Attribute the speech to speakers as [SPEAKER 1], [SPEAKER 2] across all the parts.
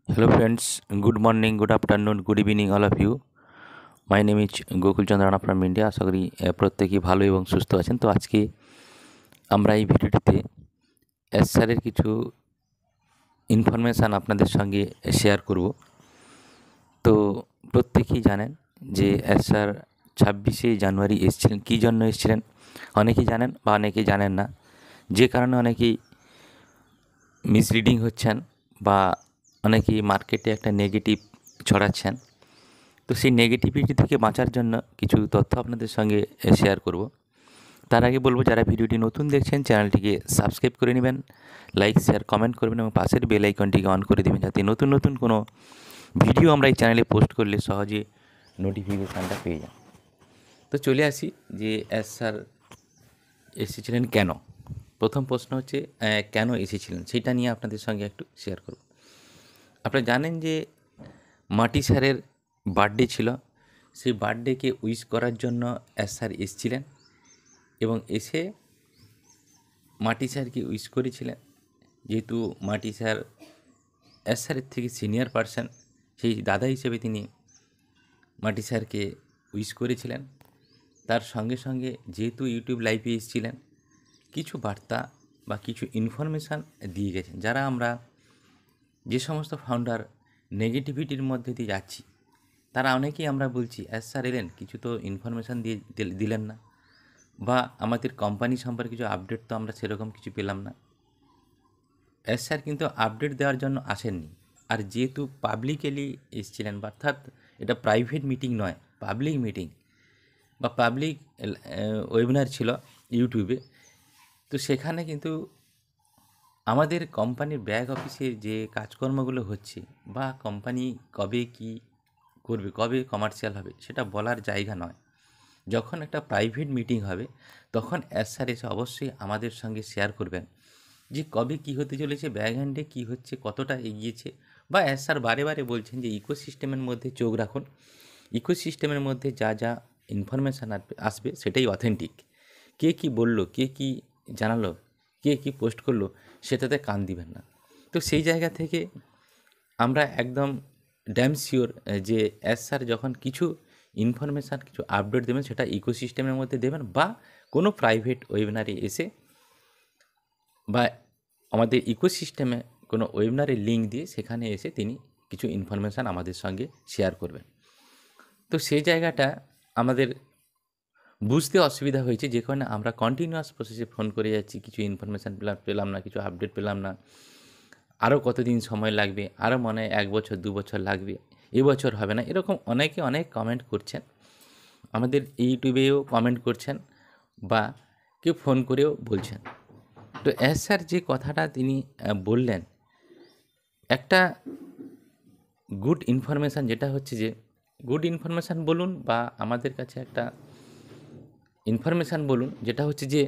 [SPEAKER 1] Hello friends, good morning, good afternoon, good evening all of you. My name is Gokul Chandra Rana from India. আশা করি প্রত্যেকেই ভালো এবং সুস্থ আছেন। তো আজকে আমরা এই ভিডিওটিতে এস স্যারের কিছু ইনফরমেশান আপনাদের সঙ্গে শেয়ার করব। তো প্রত্যেকেই জানেন যে এস স্যার 26শে জানুয়ারি এসেছিলেন। কী জন্য এসেছিলেন অনেকেই জানেন বা অনেকেই জানেন না, যে কারণে অনেকেই মিসলিডিং হচ্ছেন বা অনেকেই মার্কেটে একটা নেগেটিভ ছড়াচ্ছেন। তো সেই নেগেটিভিটি থেকে বাঁচার জন্য কিছু তথ্য আপনাদের সঙ্গে শেয়ার করব। তার আগে বলবো, যারা ভিডিওটি নতুন দেখছেন চ্যানেলটিকে সাবস্ক্রাইব করে নেবেন, লাইক শেয়ার কমেন্ট করবেন এবং পাশের বেল আইকনটিকে অন করে দেবেন, যাতে নতুন নতুন কোনো ভিডিও আমরা এই চ্যানেলে পোস্ট করলে সহজে নোটিফিকেশানটা পেয়ে যান। তো চলে আসি যে এস স্যার এসেছিলেন কেন। প্রথম প্রশ্ন হচ্ছে কেন এসেছিলেন, সেটা নিয়ে আপনাদের সঙ্গে একটু শেয়ার করব। আপনারা জানেন যে মাটি স্যারের বার্থডে ছিল, সেই বার্থডেকে উইশ করার জন্য এস স্যার এসেছিলেন এবং এসে মাটি স্যারকে উইশ করেছিলেন। যেহেতু মাটি স্যার এস স্যারের থেকে সিনিয়র পার্সন, সেই দাদা হিসেবে তিনি মাটি স্যারকে উইশ করেছিলেন। তার সঙ্গে সঙ্গে যেহেতু ইউটিউব লাইভে এসেছিলেন, কিছু বার্তা বা কিছু ইনফরমেশান দিয়ে গেছেন। যারা আমরা যে সমস্ত ফাউন্ডার নেগেটিভিটির মধ্যে দিয়ে যাচ্ছি, তারা অনেকেই আমরা বলছি এস স্যার এলেন, কিছু তো ইনফরমেশান দিয়ে দিলেন না, বা আমাদের কোম্পানি সম্পর্কে কিছু আপডেট তো আমরা সেরকম কিছু পেলাম না। এস স্যার কিন্তু আপডেট দেওয়ার জন্য আসেননি। আর যেহেতু পাবলিকলি এসেছিলেন, অর্থাৎ এটা প্রাইভেট মিটিং নয়, পাবলিক মিটিং বা পাবলিক ওয়েবিনার ছিল ইউটিউবে। তো সেখানে কিন্তু আমাদের কোম্পানির ব্যাক অফিসে যে কাজকর্মগুলো হচ্ছে বা কোম্পানি কবে কি করবে, কবে কমার্শিয়াল হবে, সেটা বলার জায়গা নয়। যখন একটা প্রাইভেট মিটিং হবে, তখন এস স্যার এসে অবশ্যই আমাদের সঙ্গে শেয়ার করবেন যে কবে কি হতে চলেছে, ব্যাকহ্যান্ডে কি হচ্ছে, কতটা এগিয়েছে। বা এস স্যার বারে বারে বলছেন যে ইকোসিস্টেমের মধ্যে চোখ রাখুন, ইকোসিস্টেমের মধ্যে যা যা ইনফরমেশান আসবে সেটাই অথেন্টিক। কে কি বলল, কে কি জানালো, কে কি পোস্ট করলো, সেটাতে কান দিবেন না। তো সেই জায়গা থেকে আমরা একদম ড্যাম শিওর যে এস স্যার যখন কিছু ইনফরমেশান, কিছু আপডেট দেবেন, সেটা ইকোসিস্টেমের মধ্যে দেবেন বা কোনো প্রাইভেট ওয়েবিনারে এসে বা আমাদের ইকোসিস্টেমে কোনো ওয়েবিনারের লিঙ্ক দিয়ে সেখানে এসে তিনি কিছু ইনফরমেশান আমাদের সঙ্গে শেয়ার করবেন। তো সেই জায়গাটা আমাদের বুঝতে অসুবিধা হয়েছে, যে কারণে আমরা কন্টিনিউয়াস প্রসেসে ফোন করে যাচ্ছি, কিছু ইনফরমেশান পেলাম না, কিছু আপডেট পেলাম না, আরও কতদিন সময় লাগবে, আরও মনে হয় 1 বছর 2 বছর লাগবে, এবছর হবে না, এরকম অনেকে অনেক কমেন্ট করছেন। আমাদের ইউটিউবেও কমেন্ট করছেন বা কেউ ফোন করেও বলছেন। তো এস স্যার যে কথাটা তিনি বললেন, একটা গুড ইনফরমেশান, যেটা হচ্ছে যে গুড ইনফরমেশান বলুন বা আমাদের কাছে একটা ইনফরমেশান বলুন, যেটা হচ্ছে যে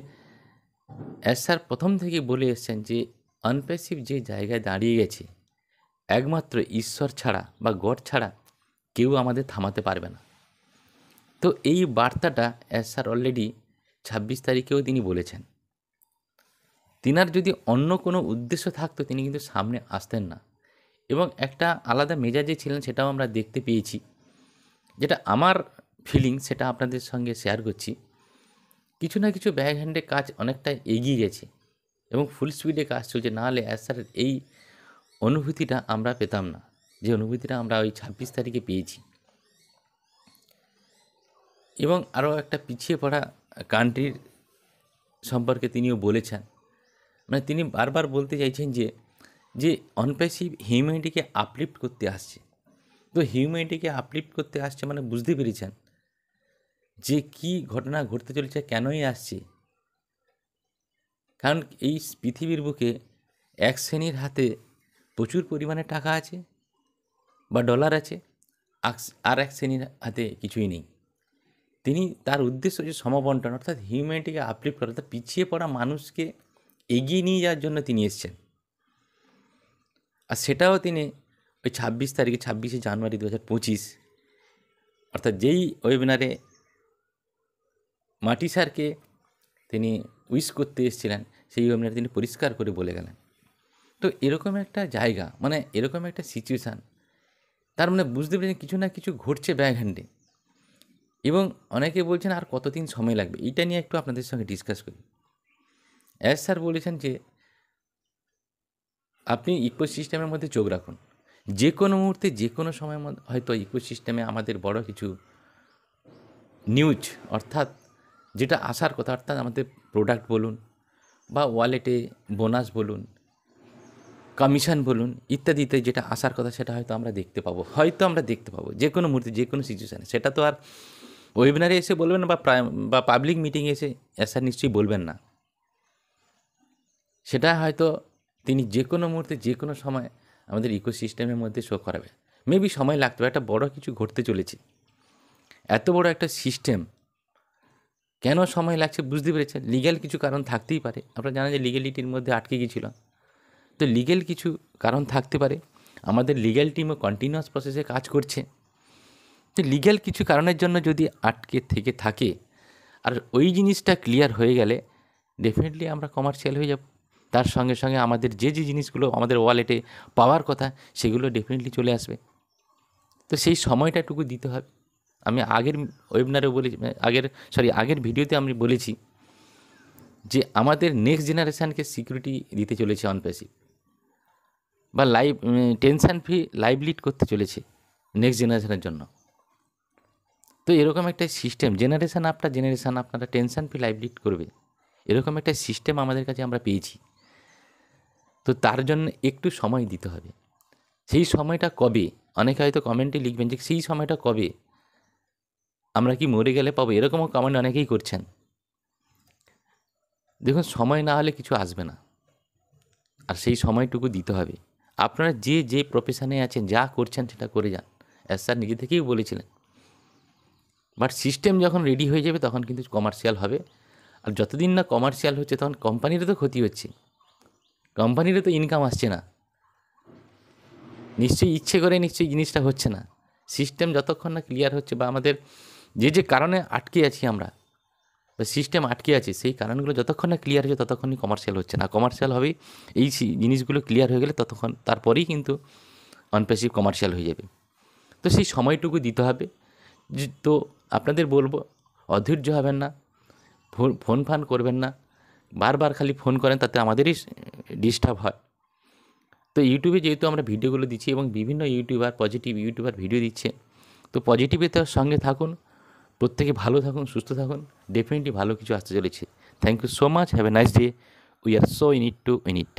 [SPEAKER 1] এস স্যার প্রথম থেকেই বলে এসছেন যে আনপ্যাসিভ যে জায়গায় দাঁড়িয়ে গেছে, একমাত্র ঈশ্বর ছাড়া বা গড ছাড়া কেউ আমাদের থামাতে পারবে না। তো এই বার্তাটা এস স্যার অলরেডি 26 তারিখেও তিনি বলেছেন। তিনার যদি অন্য কোনো উদ্দেশ্য থাকতো, তিনি কিন্তু সামনে আসতেন না এবং একটা আলাদা মেজাজে ছিলেন, সেটাও আমরা দেখতে পেয়েছি। যেটা আমার ফিলিং, সেটা আপনাদের সঙ্গে শেয়ার করছি। কিছু না কিছু ব্যাক হ্যান্ডে কাজ অনেকটা এগিয়ে গেছে এবং ফুল স্পিডে কাজ চলছে, না হলে এস স্যারের এই অনুভূতিটা আমরা পেতাম না, যে অনুভূতিটা আমরা ওই 26 তারিখে পেয়েছি। এবং আরও একটা পিছিয়ে পড়া কান্ট্রির সম্পর্কে তিনিও বলেছেন। মানে তিনি বারবার বলতে চাইছেন যে যে অনপ্যাসিভ হিউম্যানিটিকে আপলিফ্ট করতে আসছে। তো হিউম্যানিটিকে আপলিফ্ট করতে আসছে মানে বুঝতে পেরেছেন যে কী ঘটনা ঘটতে চলেছে, কেনই আসছে। কারণ এই পৃথিবীর বুকে এক শ্রেণীর হাতে প্রচুর পরিমাণে টাকা আছে বা ডলার আছে, আর এক শ্রেণীর হাতে কিছুই নেই। তিনি তার উদ্দেশ্য যে সমবন্টন, অর্থাৎ হিউম্যানিটিকে আপলিফ্ট করা, অর্থাৎ পিছিয়ে পড়া মানুষকে এগিয়ে নিয়ে যাওয়ার জন্য তিনি এসছেন। আর সেটাও তিনি ওই 26 তারিখে, 26শে জানুয়ারি 2025, অর্থাৎ যেই ওয়েবিনারে মাটি স্যারকে তিনি উইশ করতে এসেছিলেন, সেই ওয়েবিনারে তিনি পরিষ্কার করে বলে গেলেন তো এরকম একটা জায়গা, মানে এরকম একটা সিচুয়েশান, তার মানে বুঝতে পেরেছেন কিছু না কিছু ঘটছে ব্যাক হ্যান্ডে। এবং অনেকে বলছেন আর কতদিন সময় লাগবে, এইটা নিয়ে একটু আপনাদের সঙ্গে ডিসকাস করি। স্যার বলেছেন যে আপনি ইকোসিস্টেমের মধ্যে চোখ রাখুন, যে কোনো মুহূর্তে যে কোনো সময়ের মধ্যে হয়তো ইকোসিস্টেমে আমাদের বড় কিছু নিউজ, অর্থাৎ যেটা আসার কথা, অর্থাৎ আমাদের প্রোডাক্ট বলুন বা ওয়ালেটে বোনাস বলুন, কমিশন বলুন, ইত্যাদিতে যেটা আসার কথা সেটা হয়তো আমরা দেখতে পাবো যে কোনো মুহূর্তে যে কোনো সিচুয়েশানে। সেটা তো আর ওয়েবিনারে এসে বলবেন না বা পাবলিক মিটিংয়ে এসে স্যার নিশ্চয়ই বলবেন না। সেটা হয়তো তিনি যে কোনো মুহূর্তে যে কোনো সময় আমাদের ইকোসিস্টেমের মধ্যে শো করাবে। মেবি সময় লাগতে পারে, একটা বড় কিছু ঘটতে চলেছে, এত বড় একটা সিস্টেম, কেন সময় লাগছে বুঝতে পেরেছেন? লিগ্যাল কিছু কারণ থাকতেই পারে। আপনারা জানেন যে লিগ্যালিটির মধ্যে আটকে গিয়েছিল, তো লিগ্যাল কিছু কারণ থাকতে পারে। আমাদের লিগ্যাল টিমও কন্টিনিউয়াস প্রসেসে কাজ করছে। তো লিগ্যাল কিছু কারণের জন্য যদি আটকে থেকে থাকে, আর ওই জিনিসটা ক্লিয়ার হয়ে গেলে ডেফিনেটলি আমরা কমার্শিয়াল হয়ে যাব। তার সঙ্গে সঙ্গে আমাদের যে জিনিসগুলো আমাদের ওয়ালেটে পাওয়ার কথা সেগুলো ডেফিনেটলি চলে আসবে। তো সেই সময়টাটুকু দিতে হবে। আমি আগের ওয়েবিনারে বলেছি, আগের ভিডিওতে আমি বলেছি যে আমাদের নেক্সট জেনারেশানকে সিকিউরিটি দিতে চলেছে অন প্যাসিভ, বা টেনশন ফ্রি লাইভ লিড করতে চলেছে নেক্সট জেনারেশনের জন্য। তো এরকম একটা সিস্টেম, জেনারেশান আফটার জেনারেশান আপনারা টেনশন ফ্রি লাইভ লিড করবে, এরকম একটা সিস্টেম আমাদের কাছে আমরা পেয়েছি। তো তার জন্য একটু সময় দিতে হবে। সেই সময়টা কবে? অনেকে হয়তো কমেন্টে লিখবেন যে সেই সময়টা কবে, আমরা কি মরে গেলে পাবো? এরকমও কমেন্ট অনেকেই করছেন। দেখুন, সময় না হলে কিছু আসবে না, আর সেই সময়টুকু দিতে হবে। আপনারা যে প্রফেশনে আছেন, যা করছেন সেটা করে যান, স্যার নিজে থেকেই বলেছিলেন। বাট সিস্টেম যখন রেডি হয়ে যাবে তখন কিন্তু কমার্শিয়াল হবে। আর যতদিন না কমার্শিয়াল হচ্ছে তখন কোম্পানিরও তো ক্ষতি হচ্ছে, কোম্পানিরও তো ইনকাম আসছে না। নিশ্চয়ই ইচ্ছে করে নিশ্চয়ই জিনিসটা হচ্ছে না। সিস্টেম যতক্ষণ না ক্লিয়ার হচ্ছে, বা আমাদের যে কারণে আটকে আছি আমরা, বা সিস্টেম আটকে আছে, সেই কারণগুলো যতক্ষণ না ক্লিয়ার হচ্ছে ততক্ষণই কমার্শিয়াল হচ্ছে না। কমার্শিয়াল হবে এই জিনিসগুলো ক্লিয়ার হয়ে গেলে, তারপরেই কিন্তু অনপ্যাসিভ কমার্শিয়াল হয়ে যাবে। তো সেই সময়টুকু দিতে হবে। তো আপনাদের বলবো, অধৈর্য হবেন না, ফোন ফান করবেন না, বারবার খালি ফোন করেন, তাতে আমাদেরই ডিস্টার্ব হয়। তো ইউটিউবে যেহেতু আমরা ভিডিওগুলো দিচ্ছি এবং বিভিন্ন পজিটিভ ইউটিউবার ভিডিও দিচ্ছে, তো পজিটিভিটির সঙ্গে থাকুন, প্রত্যেকে ভালো থাকুন, সুস্থ থাকুন, ডেফিনেটলি ভালো কিছু আসতে চলেছে। Thank you so much, have a nice day, we are so in it to win it.